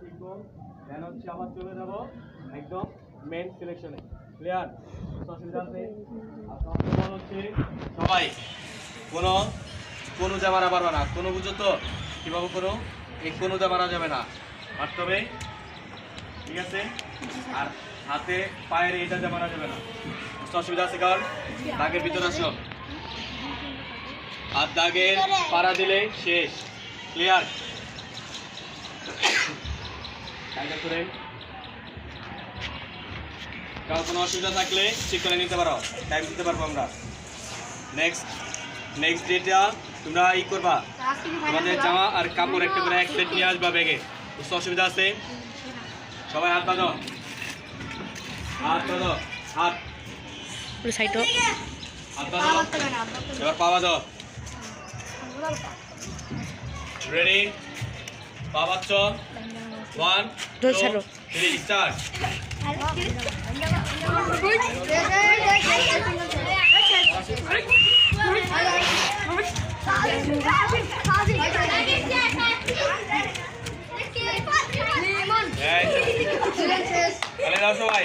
শিখবো, দেন হচ্ছে আবার চলে যাব একদম মেন সিলেকশনে। ক্লিয়ার? অসুবিধা আছে? আপনার হচ্ছে সবাই কোনো মারা পারবে না। কোনো বুঝো তো কীভাবে কোনো এই কোনোতে মারা যাবে না, মারতে হবে। ঠিক আছে? আর হাতে পায়ের এইটাতে মারা যাবে না। অসুবিধা আছে কারণ দাগের ভিতরে আসো, আর দাগের পাড়া দিলে শেষ। ক্লিয়ার? করে কারো কোনো অসুবিধা থাকলে চেক করে নিতে পারো, টাইম দিতে পারবো আমরা। নেক্সট ডেটা তোমরা করবা, তোমাদের জামা আর কাপড় একটা করে এক সেট নিয়ে আসবা ব্যাগে। বুঝতে অসুবিধা আছে? সবাই হাত বাঁধো, হাত বাঁধো, হাত এবার পা বাঁধো। রেডি? পা বাঁধছ? 1 2 3 স্টার্ট। সবাই